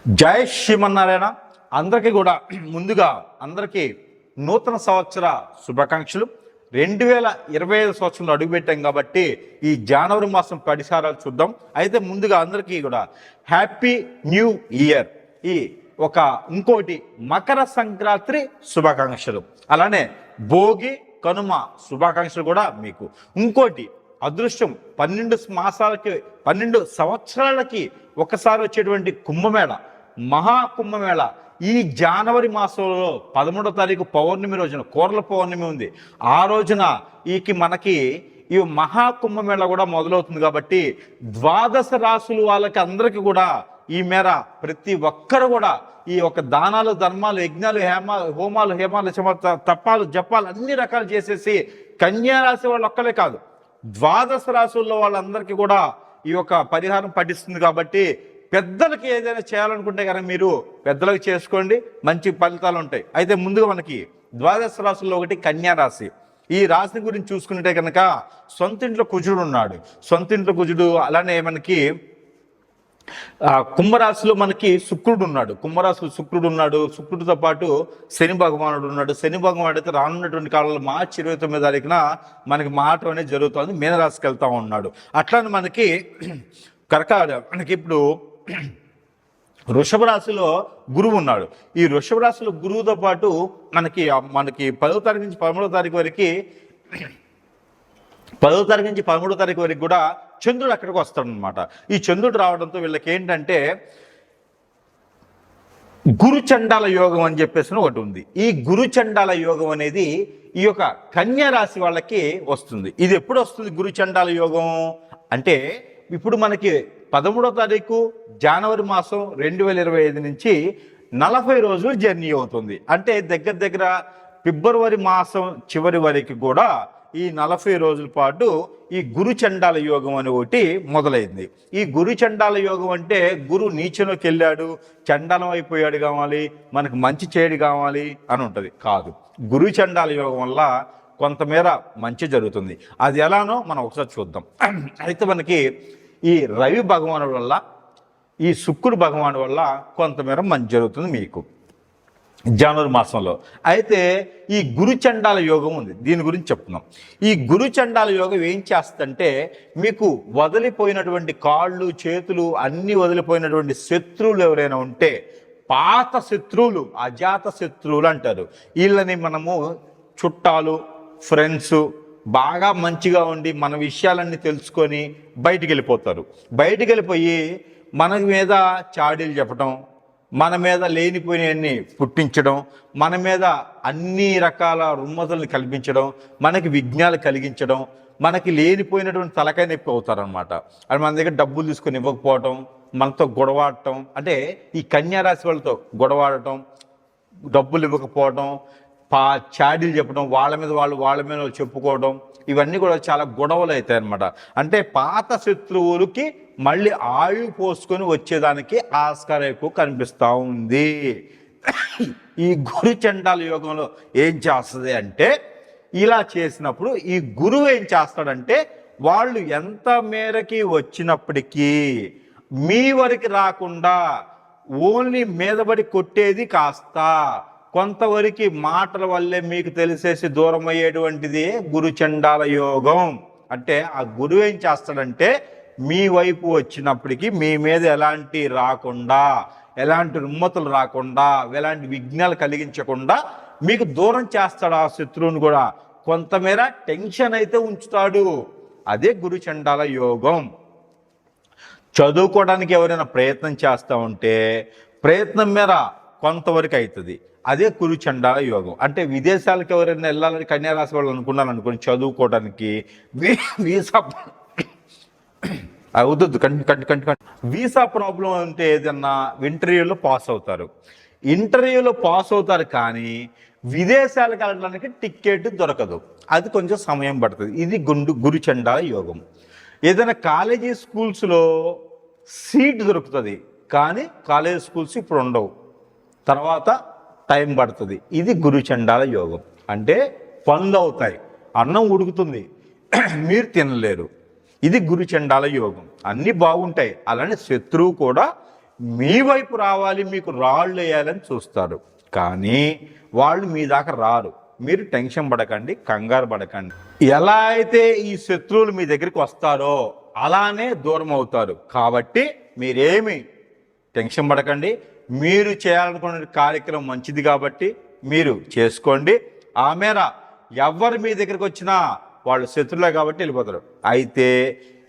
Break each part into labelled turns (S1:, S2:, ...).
S1: జై శ్రీమన్నారాయణ. అందరికీ కూడా ముందుగా అందరికీ నూతన సంవత్సర శుభాకాంక్షలు. 2025 సంవత్సరంలో అడుగుపెట్టాం కాబట్టి ఈ జనవరి మాసం పరిసరాలు చూద్దాం. అయితే ముందుగా అందరికీ కూడా హ్యాపీ న్యూ ఇయర్. ఇంకోటి మకర సంక్రాంతి శుభాకాంక్షలు, అలానే భోగి కనుమ శుభాకాంక్షలు కూడా మీకు. ఇంకోటి అదృష్టం 12 మాసాలకి 12 సంవత్సరాలకి ఒకసారి వచ్చేటువంటి కుంభమేళ, మహాకుంభమేళ ఈ జనవరి మాసంలో 13వ తారీఖు పౌర్ణమి రోజున, కోర్ల పౌర్ణమి ఉంది. ఆ రోజున మనకి ఈ మహాకుంభమేళ కూడా మొదలవుతుంది. కాబట్టి 12 రాసులు వాళ్ళకి అందరికీ కూడా ఈ మేర ప్రతి ఒక్కరు కూడా ఈ దానాలు, ధర్మాలు, యజ్ఞాలు, హోమాలు, తప్పాలు, జపాలు అన్ని రకాలు చేసేసి కన్యారాశి వాళ్ళు ఒక్కలే కాదు 12 రాసుల్లో వాళ్ళందరికీ కూడా ఈ పరిహారం పఠిస్తుంది. కాబట్టి పెద్దలకి ఏదైనా చేయాలనుకుంటే కనుక మీరు పెద్దలకు చేసుకోండి, మంచి ఫలితాలు ఉంటాయి. అయితే ముందుగా మనకి 12 రాశుల్లో ఒకటి కన్యా రాశి. ఈ రాశి గురించి చూసుకుంటే కనుక సొంతింట్లో కుజుడు ఉన్నాడు. సొంతింట్లో కుజుడు, అలానే మనకి కుంభరాశిలో మనకి శుక్రుడు ఉన్నాడు. కుంభరాశిలో శుక్రుడు ఉన్నాడు. శుక్రుడితో పాటు శని భగవానుడు ఉన్నాడు. శని భగవానుడు అయితే రానున్నటువంటి కాలంలో మార్చి 29వ తారీఖున మనకి మారటం అనేది జరుగుతుంది. మీనరాశికి వెళ్తా ఉన్నాడు. అట్లానే మనకి మనకి ఇప్పుడు వృషభ రాశిలో గురువు ఉన్నాడు. ఈ వృషభ రాశిలో గురువుతో పాటు మనకి 10వ తారీఖు నుంచి 13వ తారీఖు వరకు 10వ తారీఖు నుంచి 13వ తారీఖు వరకు కూడా చంద్రుడు అక్కడికి వస్తాడు అనమాట. ఈ చంద్రుడు రావడంతో వీళ్ళకి ఏంటంటే గురుచండాల యోగం అని చెప్పేసి ఒకటి ఉంది. ఈ గురుచండాల యోగం అనేది ఈ కన్యా రాశి వాళ్ళకి వస్తుంది. ఇది ఎప్పుడు వస్తుంది గురుచండాల యోగం అంటే, ఇప్పుడు మనకి 13వ తారీఖు జనవరి మాసం 2025 నుంచి 40 రోజులు జర్నీ అవుతుంది. అంటే దగ్గర ఫిబ్రవరి మాసం చివరి వరకు కూడా ఈ 40 రోజుల పాటు ఈ గురుచండాల యోగం అని ఒకటి మొదలైంది. ఈ గురుచండాల యోగం అంటే గురు నీచలోకి వెళ్ళాడు, చండాలం అయిపోయాడు కావాలి, మనకు మంచి చేయడు కావాలి అని ఉంటుంది. కాదు, గురుచండాల యోగం వల్ల కొంతమేర మంచి జరుగుతుంది. అది ఎలానో మనం ఒకసారి చూద్దాం. అయితే మనకి ఈ రవి భగవానుడి వల్ల, ఈ శుక్రుడు భగవానుడి వల్ల కొంతమేర మంచి జరుగుతుంది మీకు జనవరి మాసంలో. అయితే ఈ గురుచండాల యోగం ఉంది, దీని గురించి చెప్తున్నాం. ఈ గురుచండాల యోగం ఏం చేస్తుందంటే, మీకు వదిలిపోయినటువంటి కాళ్ళు, చేతులు అన్నీ వదిలిపోయినటువంటి శత్రువులు ఎవరైనా ఉంటే, పాత శత్రువులు, అజాత శత్రువులు అంటారు. వీళ్ళని మనము చుట్టాలు, ఫ్రెండ్స్ బాగా మంచిగా ఉండి మన విషయాలన్నీ తెలుసుకొని బయటికి వెళ్ళిపోతారు. బయటికి వెళ్ళిపోయి మన మీద చాడీలు చెప్పడం, మన మీద లేనిపోయినవన్నీ పుట్టించడం, మన మీద అన్ని రకాల రుమ్మతులను కల్పించడం, మనకి విఘ్నాలు కలిగించడం, మనకి లేనిపోయినటువంటి తలకాయ నొప్పి అవుతారనమాట. అది మన దగ్గర డబ్బులు తీసుకొని ఇవ్వకపోవటం, మనతో గొడవాడటం, అంటే ఈ కన్యా రాశి వాళ్ళతో గొడవాడటం, డబ్బులు ఇవ్వకపోవడం, చాడీలు చెప్పడం, వాళ్ళ మీద వాళ్ళు చెప్పుకోవడం, ఇవన్నీ కూడా చాలా గొడవలు అవుతాయి అన్నమాట. అంటే పాత శత్రువులకి మళ్ళీ ఆయువు పోసుకొని వచ్చేదానికి ఆస్కారం ఎక్కువ కనిపిస్తూ ఉంది. ఈ గురుచండాల యోగంలో ఏం చేస్తుంది అంటే, ఇలా చేసినప్పుడు ఈ గురువు ఏం చేస్తాడంటే, వాళ్ళు ఎంత మేరకి వచ్చినప్పటికీ మీ వరకు రాకుండా ఓన్లీ మీదబడి కొట్టేది కాస్త కొంతవరకు మాటల వల్లే మీకు తెలిసేసి దూరం అయ్యేటువంటిది గురుచండాల యోగం. అంటే ఆ గురువు ఏం చేస్తాడంటే, మీ వైపు వచ్చినప్పటికీ మీ మీద ఎలాంటి రాకుండా, ఎలాంటి రుమ్మతులు రాకుండా, ఎలాంటి విఘ్నాలు కలిగించకుండా మీకు దూరం చేస్తాడు. ఆ శత్రువుని కూడా కొంతమేర టెన్షన్ అయితే ఉంచుతాడు. అదే గురుచండాల యోగం. చదువుకోవడానికి ఎవరైనా ప్రయత్నం చేస్తూ ఉంటే ప్రయత్నం మేర కొంతవరకు అవుతుంది. అదే గురుచండాల యోగం. అంటే విదేశాలకు ఎవరైనా వెళ్ళాలని కన్యా రాశి వాళ్ళు అనుకున్నాను అనుకోని, చదువుకోవడానికి వీసా అవుతుంది, వీసా ప్రాబ్లం ఉంటే ఏదన్నా ఇంటర్వ్యూలో పాస్ అవుతారు, కానీ విదేశాలకు వెళ్ళడానికి టికెట్ దొరకదు. అది కొంచెం సమయం పడుతుంది. ఇది గురుచండాల యోగం. ఏదైనా కాలేజీ స్కూల్స్లో సీట్ దొరుకుతుంది, కానీ కాలేజీ స్కూల్స్ ఇప్పుడు ఉండవు, తర్వాత టైం పడుతుంది. ఇది గురుచండాల యోగం. అంటే పనులు అవుతాయి, అన్నం ఉడుకుతుంది, మీరు తినలేరు. ఇది గురుచండాల యోగం. అన్నీ బాగుంటాయి. అలానే శత్రువు కూడా మీ వైపు రావాలి, మీకు రాళ్ళు వేయాలని చూస్తారు. కానీ వాళ్ళు మీ దాకా రారు. మీరు టెన్షన్ పడకండి, కంగారు పడకండి. ఎలా అయితే ఈ శత్రువులు మీ దగ్గరికి వస్తారో అలానే దూరం అవుతారు. కాబట్టి మీరేమి టెన్షన్ పడకండి. మీరు చేయాలనుకున్న కార్యక్రమం మంచిది కాబట్టి మీరు చేసుకోండి. ఆ మేర ఎవరు మీ దగ్గరికి వచ్చినా వాళ్ళు శత్రులే కాబట్టి వెళ్ళిపోతారు. అయితే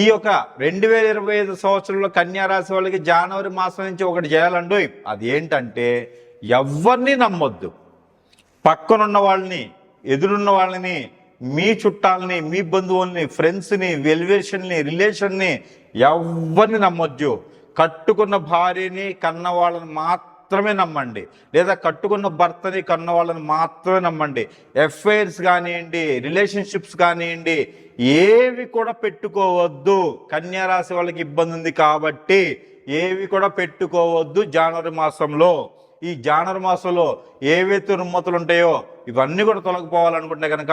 S1: ఈ యొక్క 2025 సంవత్సరంలో కన్యారాశి వాళ్ళకి జనవరి మాసం నుంచి ఒకటి చేయాలండి. అది ఏంటంటే ఎవరిని నమ్మొద్దు. పక్కనున్న వాళ్ళని, ఎదురున్న వాళ్ళని, మీ చుట్టాలని, మీ బంధువుల్ని, ఫ్రెండ్స్ని, వెల్వేషన్ని, రిలేషన్ని ఎవరిని నమ్మొద్దు. కట్టుకున్న భార్యని, కన్న వాళ్ళని మాత్రమే నమ్మండి, లేదా కట్టుకున్న భర్తని, కన్న వాళ్ళని మాత్రమే నమ్మండి. ఎఫ్ఐఆర్స్ కానివ్వండి, రిలేషన్షిప్స్ కానివ్వండి, ఏవి కూడా పెట్టుకోవద్దు. కన్యారాశి వాళ్ళకి ఇబ్బంది ఉంది కాబట్టి ఏవి కూడా పెట్టుకోవద్దు జనవరి మాసంలో. ఈ జనవరి మాసంలో ఏవైతే రుమ్మతులు ఉంటాయో ఇవన్నీ కూడా తొలగిపోవాలనుకుంటే కనుక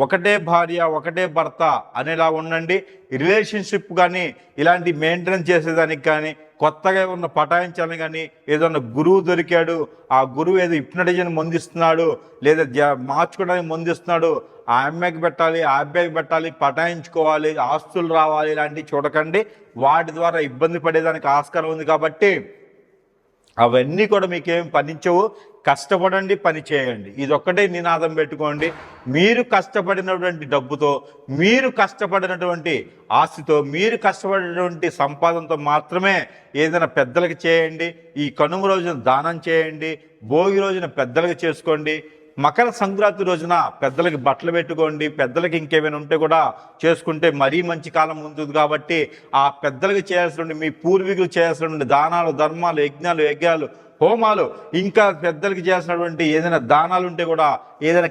S1: ఒకటే భార్య, ఒకటే భర్త అనేలా ఉండండి. రిలేషన్షిప్ కానీ ఇలాంటి మెయింటెనెన్స్ చేసేదానికి కానీ, కొత్తగా ఉన్న పటాయించాలని కానీ, ఏదన్నా గురువు దొరికాడు, ఆ గురువు ఏదో హిప్నటిజం మందిస్తున్నాడు, లేదా మార్చుకోవడానికి మందిస్తున్నాడు, ఆ అమ్మాయికి పెట్టాలి, ఆ అబ్బాయికి పెట్టాలి, పటాయించుకోవాలి, ఆస్తులు రావాలి, ఇలాంటివి చూడకండి. వాటి ద్వారా ఇబ్బంది పడేదానికి ఆస్కారం ఉంది కాబట్టి అవన్నీ కూడా మీకేం పనించవు. కష్టపడండి, పని చేయండి. ఇదొక్కటే నినాదం పెట్టుకోండి. మీరు కష్టపడినటువంటి డబ్బుతో, మీరు కష్టపడినటువంటి ఆస్తితో, మీరు కష్టపడినటువంటి సంపాదనతో మాత్రమే ఏదైనా పెద్దలకు చేయండి. ఈ కనుమ రోజున దానం చేయండి, భోగి రోజున పెద్దలకు చేసుకోండి, మకర సంక్రాంతి రోజున పెద్దలకి బట్టలు పెట్టుకోండి. పెద్దలకి ఇంకేమైనా ఉంటే కూడా చేసుకుంటే మరీ మంచి కాలం ఉంటుంది. కాబట్టి ఆ పెద్దలకి చేయాల్సిన, మీ పూర్వీకులు చేయాల్సిన దానాలు, ధర్మాలు, యజ్ఞాలు, హోమాలు, ఇంకా పెద్దలకి చేసినటువంటి ఏదైనా దానాలు ఉంటే కూడా, ఏదైనా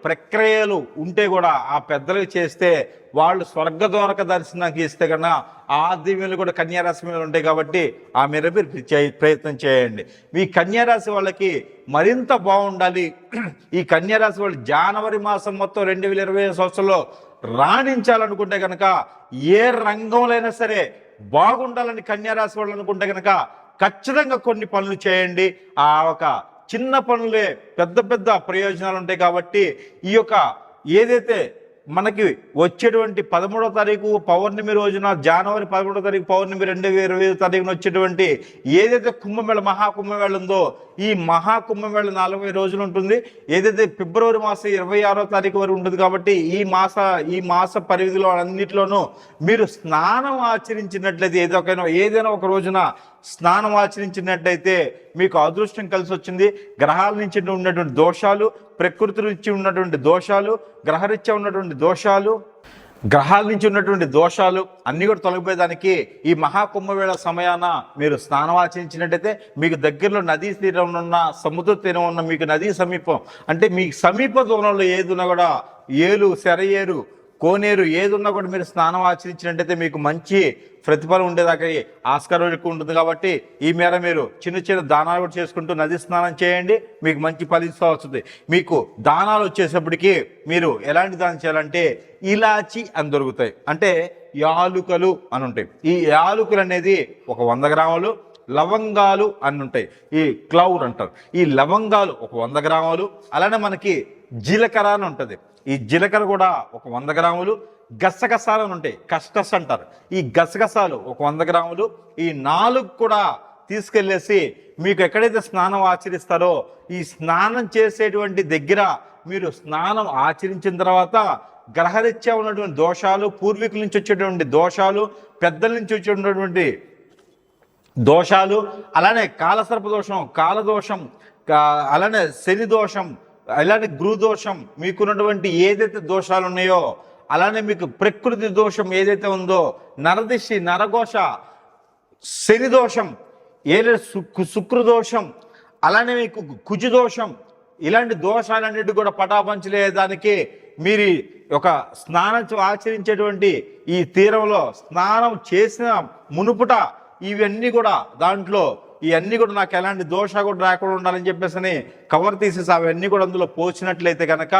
S1: ప్రక్రియలు ఉంటే కూడా ఆ పెద్దలకు చేస్తే వాళ్ళు స్వర్గద్వారక దర్శనానికి ఇస్తే కన్నా ఆ దివ్యులు కూడా కన్యారాశి మీద ఉంటాయి. కాబట్టి ఆ మేర మీరు ప్రయత్నం చేయండి. మీ కన్యారాశి వాళ్ళకి మరింత బాగుండాలి. ఈ కన్యారాశి వాళ్ళు జనవరి మాసం మొత్తం 2025 సంవత్సరంలో రాణించాలనుకుంటే కనుక, ఏ రంగంలో అయినా సరే బాగుండాలని కన్యారాశి వాళ్ళు అనుకుంటే కనుక ఖచ్చితంగా కొన్ని పనులు చేయండి. ఆ ఒక చిన్న పనులే పెద్ద ప్రయోజనాలు ఉంటాయి. కాబట్టి ఈ యొక్క ఏదైతే మనకి వచ్చేటువంటి 13వ తారీఖు పౌర్ణమి రోజున, జనవరి 11వ తారీఖు పౌర్ణమి 2025 తారీఖున వచ్చేటువంటి ఏదైతే కుంభమేళ, మహాకుంభమేళ ఉందో, ఈ మహాకుంభమేళ 40 రోజులు ఉంటుంది. ఏదైతే ఫిబ్రవరి మాసం 26వ తారీఖు వరకు ఉంటుంది. కాబట్టి ఈ మాస పరిధిలో అన్నింటిలోనూ మీరు స్నానం ఆచరించినట్లయితే, ఏదైనా ఒక రోజున స్నానం ఆచరించినట్లయితే మీకు అదృష్టం కలిసి వచ్చింది. గ్రహాల నుంచి ఉన్నటువంటి దోషాలు, ప్రకృతి నుంచి ఉన్నటువంటి దోషాలు, గ్రహరీత్యా ఉన్నటువంటి దోషాలు, గ్రహాల నుంచి ఉన్నటువంటి దోషాలు అన్నీ కూడా తొలగిపోయేదానికి ఈ మహాకుంభవేళ సమయాన మీరు స్నానం ఆచరించినట్టయితే, మీకు దగ్గరలో నదీ తీరం ఉన్న, సముద్ర తీరం ఉన్న, మీకు నదీ సమీపం అంటే మీ సమీప దూరంలో ఏదున్నా కూడా, ఏలు, సెరయేరు, కోనేరు ఏదున్నా కూడా మీరు స్నానం ఆచరించినట్టయితే మీకు మంచి ప్రతిఫలం ఉండేదాకా ఆస్కారం ఎక్కువ ఉంటుంది. కాబట్టి ఈ మేర మీరు చిన్న దానాలు కూడా చేసుకుంటూ నది స్నానం చేయండి, మీకు మంచి ఫలితం వస్తుంది. మీకు దానాలు వచ్చేటప్పటికి మీరు ఎలాంటి దానం చేయాలంటే ఇలాచి అని దొరుకుతాయి, అంటే యాలుకలు అని ఉంటాయి. ఈ యాలుకలు అనేది ఒక 100 గ్రాములు, లవంగాలు అని ఉంటాయి, ఈ క్లౌడ్ అంటారు. ఈ లవంగాలు ఒక 100 గ్రాములు, అలానే మనకి జీలకర్ర అని ఉంటుంది, ఈ జీలకర్ర కూడా ఒక 100 గ్రాములు, గసగసాలు అని ఉంటాయి, కస్టస్ అంటారు, ఈ గసగసాలు ఒక 100 గ్రాములు. ఈ 4 కూడా తీసుకెళ్ళేసి మీకు ఎక్కడైతే స్నానం ఆచరిస్తారో ఈ స్నానం చేసేటువంటి దగ్గర మీరు స్నానం ఆచరించిన తర్వాత గ్రహరీత్యా ఉన్నటువంటి దోషాలు, పూర్వీకుల నుంచి వచ్చేటువంటి దోషాలు, పెద్దల నుంచి వచ్చేటువంటి దోషాలు, అలానే కాలసర్ప దోషం, కాలదోషం, అలానే శని దోషం, అలానే గురుదోషం, మీకున్నటువంటి ఏదైతే దోషాలు ఉన్నాయో, అలానే మీకు ప్రకృతి దోషం ఏదైతే ఉందో, నరదిష్టి, నరఘోష, శని దోషం, శుక్రదోషం, అలానే మీకు కుజదోషం, ఇలాంటి దోషాలన్నిటి కూడా పటాపంచలేదానికి మీరు ఒక స్నానం ఆచరించేటువంటి ఈ తీరంలో స్నానం చేసిన మునుపుట ఇవన్నీ కూడా దాంట్లో ఇవన్నీ కూడా నాకు ఎలాంటి దోష కూడా రాకుండా ఉండాలని చెప్పేసి కవర్ తీసేసి అవన్నీ కూడా అందులో పోసినట్లయితే కనుక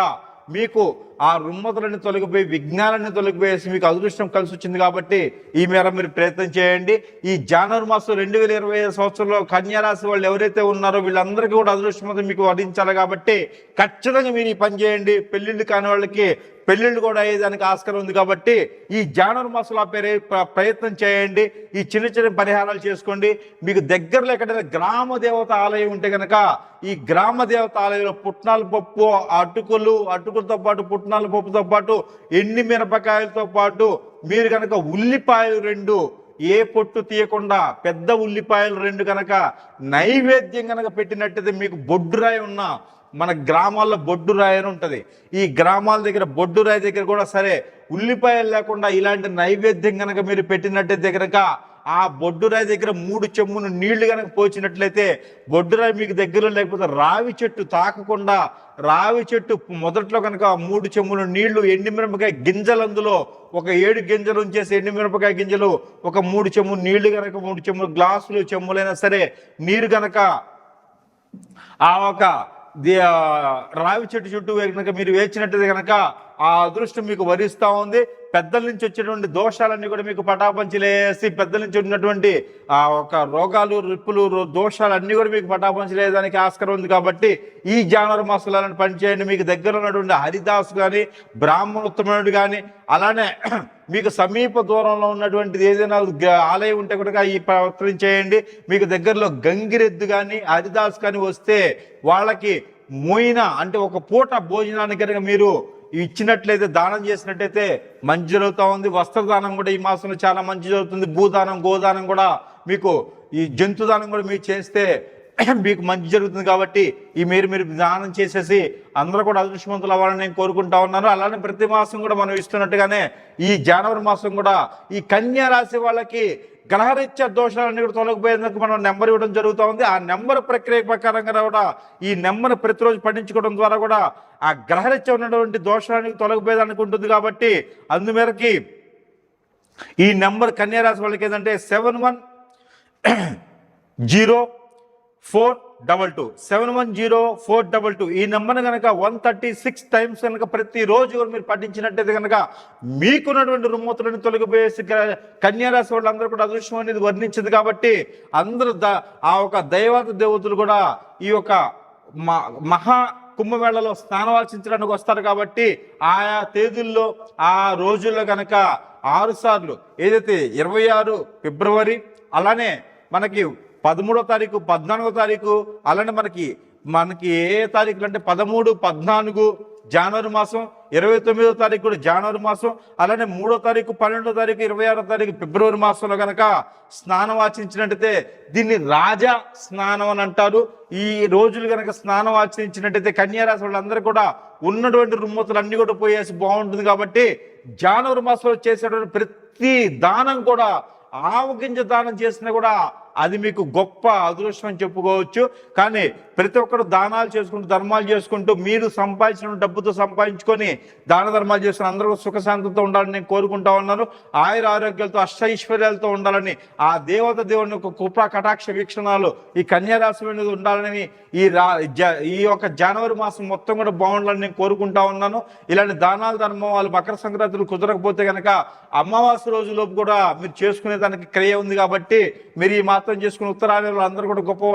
S1: మీకు ఆ రుమ్మతులన్నీ తొలగిపోయి విఘ్నాలన్నీ తొలగిపోయేసి మీకు అదృష్టం కలిసి వచ్చింది కాబట్టి ఈ మేర మీరు ప్రయత్నం చేయండి. ఈ జనవరి మాసం 2025 సంవత్సరంలో కన్యా రాశి వాళ్ళు ఎవరైతే ఉన్నారో వీళ్ళందరికీ కూడా అదృష్టం మీకు వరించాలి కాబట్టి ఖచ్చితంగా మీరు ఈ పని చేయండి. పెళ్లిళ్ళు కాని వాళ్ళకి పెళ్లిళ్ళు కూడా అయ్యేదానికి ఆస్కారం ఉంది కాబట్టి ఈ జనవరి మాసంలో ప్రయత్నం చేయండి. ఈ చిన్న చిన్న పరిహారాలు చేసుకోండి. మీకు దగ్గరలో ఎక్కడైనా గ్రామ దేవత ఆలయం ఉంటే కనుక ఈ గ్రామ దేవత ఆలయంలో పుట్నాల పప్పు, అటుకులతో పాటు పుట్నాల పప్పుతో పాటు ఎండి మిరపకాయలతో పాటు మీరు కనుక ఉల్లిపాయలు 2 ఏ పొట్టు తీయకుండా పెద్ద ఉల్లిపాయలు 2 కనుక నైవేద్యం కనుక పెట్టినట్టయితే మీకు బొడ్డురాయి ఉన్న మన గ్రామాల్లో బొడ్డురాయి అని ఉంటుంది. ఈ గ్రామాల దగ్గర బొడ్డురాయి దగ్గర కూడా సరే ఉల్లిపాయలు లేకుండా ఇలాంటి నైవేద్యం కనుక మీరు పెట్టినట్టయితే కనుక ఆ బొడ్డురాయి దగ్గర 3 చెంబులు నీళ్లు కనుక పోచినట్లయితే బొడ్డురాయి మీకు దగ్గరలో లేకపోతే రావి చెట్టు తాకకుండా రావి చెట్టు మొదట్లో కనుక 3 చెంబులు నీళ్లు ఎండిమిరపకాయ గింజలు అందులో ఒక 7 గింజలు ఉంచేసి ఎండిమిరపకాయ గింజలు ఒక 3 చెంబులు నీళ్లు కనుక 3 చెంబులు గ్లాసులు చెంబులైనా సరే నీరు కనుక ఆ ఒక రావి చెట్టు చుట్టూ కనుక మీరు వేచినట్టు కనుక ఆ అదృష్టం మీకు వరిస్తూ ఉంది. పెద్దల నుంచి వచ్చేటువంటి దోషాలన్నీ కూడా మీకు పటాపంచలేసి పెద్దల నుంచి ఉన్నటువంటి ఆ ఒక రోగాలు రిప్పులు దోషాలన్నీ కూడా మీకు పటాపంచలేదానికి ఆస్కారం ఉంది కాబట్టి ఈ జనవరి మాసంలో పని చేయండి. మీకు దగ్గర ఉన్నటువంటి హరిదాస్ కానీ బ్రాహ్మణోత్తముడు కానీ అలానే మీకు సమీప దూరంలో ఉన్నటువంటిది ఏదైనా ఆలయం ఉంటే కూడా ఈ ప్రవర్తన చేయండి. మీకు దగ్గరలో గంగిరెద్దు కానీ హరిదాస్ కానీ వస్తే వాళ్ళకి మోయిన అంటే ఒక పూట భోజనానికి కనుక మీరు ఇచ్చినట్లయితే దానం చేసినట్టయితే మంచి జరుగుతూ ఉంది. వస్త్రదానం కూడా ఈ మాసంలో చాలా మంచి జరుగుతుంది. భూదానం గోదానం కూడా మీకు ఈ జంతుదానం కూడా మీరు చేస్తే మీకు మంచి జరుగుతుంది కాబట్టి ఈ మీరు దానం చేసేసి అందరూ కూడా అదృష్టవంతులు అవ్వాలని నేను కోరుకుంటా ఉన్నాను. అలానే ప్రతి మాసం కూడా మనం ఇస్తున్నట్టుగానే ఈ జనవరి మాసం కూడా ఈ కన్యా రాశి వాళ్ళకి గ్రహరీత్యా దోషాలన్నీ కూడా తొలగిపోయేందుకు మనం నెంబర్ ఇవ్వడం జరుగుతూ ఉంది. ఆ నెంబర్ ప్రక్రియ ప్రకారంగా కూడా ఈ నెంబర్ ప్రతిరోజు పఠించుకోవడం ద్వారా కూడా ఆ గ్రహరీత్యా ఉన్నటువంటి దోషాలన్నీ తొలగిపోయేదానికి ఉంటుంది కాబట్టి అందుమేరకి ఈ నెంబర్ కన్యా రాశి వాళ్ళకి ఏంటంటే 710422 710422 ఈ నెంబర్ని కనుక 136 టైమ్స్ కనుక ప్రతిరోజు మీరు పఠించినట్టయితే కనుక మీకున్నటువంటి రుమ్మతులను తొలగిపోయేసి కన్యా రాశి వాళ్ళందరూ కూడా అదృష్టం అనేది వర్ణించింది కాబట్టి అందరూ ఆ ఒక దైవత దేవతలు కూడా ఈ యొక్క మహా కుంభమేళలో స్నానవాచించడానికి వస్తారు కాబట్టి ఆయా తేదీల్లో ఆ రోజుల్లో కనుక 6 సార్లు ఏదైతే 26 ఫిబ్రవరి అలానే మనకి 13వ తారీఖు 14వ తారీఖు అలానే మనకి ఏ తారీఖులు అంటే 13, 14 జనవరి మాసం 29వ తారీఖు కూడా జనవరి మాసం అలానే 3వ తారీఖు 12వ తారీఖు 26వ తారీఖు ఫిబ్రవరి మాసంలో కనుక స్నానం ఆచరించినట్టయితే దీన్ని రాజా స్నానం అని అంటారు. ఈ రోజులు కనుక స్నానం ఆచరించినట్టయితే కన్యా రాశి వాళ్ళందరూ కూడా ఉన్నటువంటి రుమ్మతులు అన్ని కూడా పోయేసి బాగుంటుంది కాబట్టి జనవరి మాసంలో చేసేటువంటి ప్రతి దానం కూడా ఆవు గింజ దానం చేసినా కూడా అది మీకు గొప్ప అదృష్టం అని చెప్పుకోవచ్చు. కానీ ప్రతి ఒక్కరు దానాలు చేసుకుంటూ ధర్మాలు చేసుకుంటూ మీరు సంపాదించిన డబ్బుతో సంపాదించుకొని దాన ధర్మాలు చేసుకుని అందరూ సుఖశాంతితో ఉండాలని నేను కోరుకుంటా ఉన్నాను. ఆయుర ఆరోగ్యాలతో అష్టైశ్వర్యాలతో ఉండాలని ఆ దేవుని ఒక కృపా కటాక్ష వీక్షణాలు ఈ కన్యా రాశి మీద ఉండాలని ఈ యొక్క జనవరి మాసం మొత్తం కూడా బాగుండాలని నేను కోరుకుంటా ఉన్నాను. ఇలాంటి దానాలు ధర్మం వాళ్ళు మకర సంక్రాంతులు కుదరకపోతే కనుక అమావాస్య రోజులోపు కూడా మీరు చేసుకునే దానికి క్రియ ఉంది కాబట్టి మీరు ఈ మాత్రం చేసుకుని ఉత్తరాయణలో అందరూ కూడా గొప్ప